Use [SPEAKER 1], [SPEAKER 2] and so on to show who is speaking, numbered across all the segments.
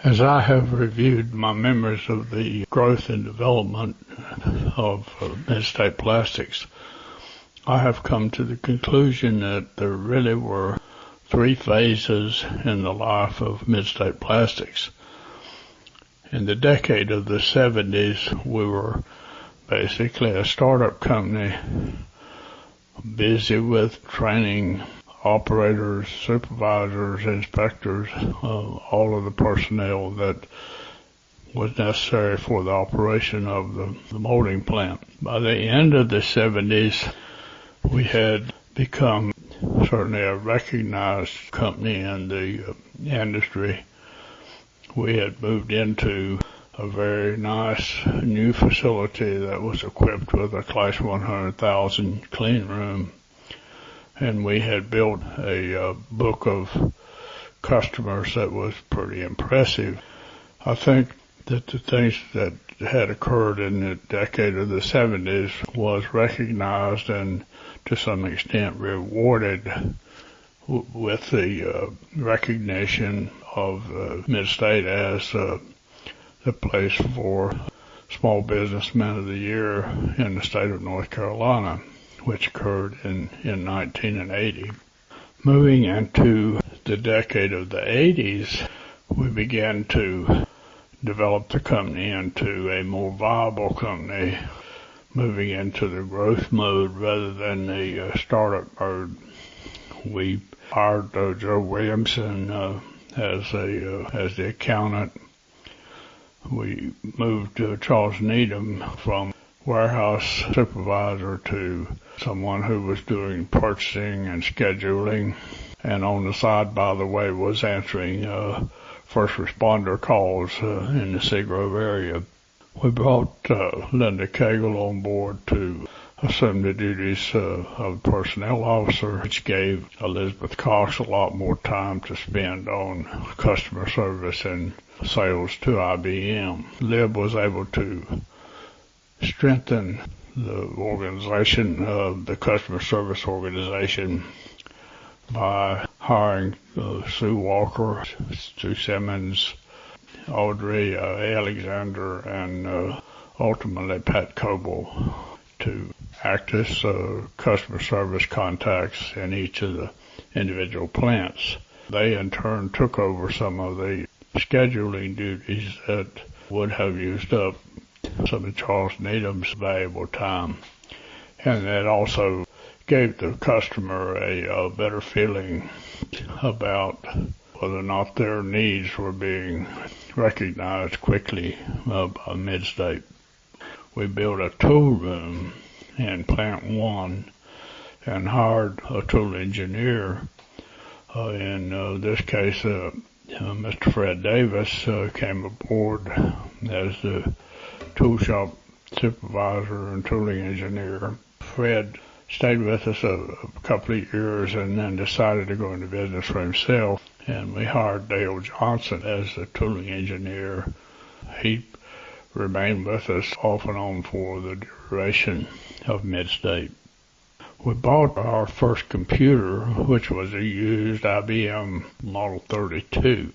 [SPEAKER 1] As I have reviewed my memories of the growth and development of Mid-State Plastics, I have come to the conclusion that there really were three phases in the life of Mid-State Plastics. In the decade of the 70s, we were basically a startup company busy with training operators, supervisors, inspectors, all of the personnel that was necessary for the operation of the molding plant. By the end of the 70s, we had become certainly a recognized company in the industry. We had moved into a very nice new facility that was equipped with a Class 100,000 clean room. And we had built a book of customers that was pretty impressive. I think that the things that had occurred in the decade of the 70s was recognized and to some extent rewarded with the recognition of Mid-State as the place for Small Businessman of the Year in the state of North Carolina, which occurred in 1980. Moving into the decade of the 80s, we began to develop the company into a more viable company, moving into the growth mode rather than the startup mode. We hired Joe Williamson as the accountant. We moved Charles Needham from warehouse supervisor to someone who was doing purchasing and scheduling, and on the side, by the way, was answering first responder calls in the Seagrove area. We brought Linda Cagle on board to assume the duties of personnel officer, which gave Elizabeth Cox a lot more time to spend on customer service and sales to IBM. Lib was able to strengthen the organization of the customer service organization by hiring Sue Walker, Sue Simmons, Audrey Alexander, and ultimately Pat Coble to act as customer service contacts in each of the individual plants. They in turn took over some of the scheduling duties that would have used up some of Charles Needham's valuable time. And that also gave the customer a better feeling about whether or not their needs were being recognized quickly by Mid-State. We built a tool room in Plant 1 and hired a tool engineer. In this case, Mr. Fred Davis came aboard as the tool shop supervisor and tooling engineer. Fred stayed with us a couple of years and then decided to go into business for himself, and we hired Dale Johnson as the tooling engineer. He remained with us off and on for the duration of Mid-State. We bought our first computer, which was a used IBM Model 32,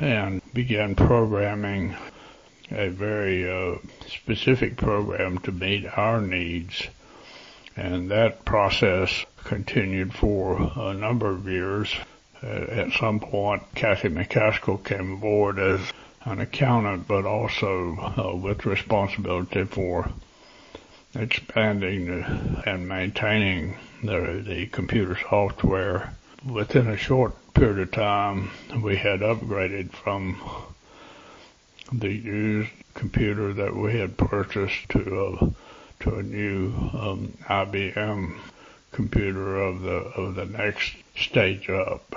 [SPEAKER 1] and began programming a very specific program to meet our needs. And that process continued for a number of years. At some point, Kathy McCaskill came aboard as an accountant, but also with responsibility for expanding and maintaining the computer software. Within a short period of time, we had upgraded from the used computer that we had purchased to a new IBM computer of the next stage up.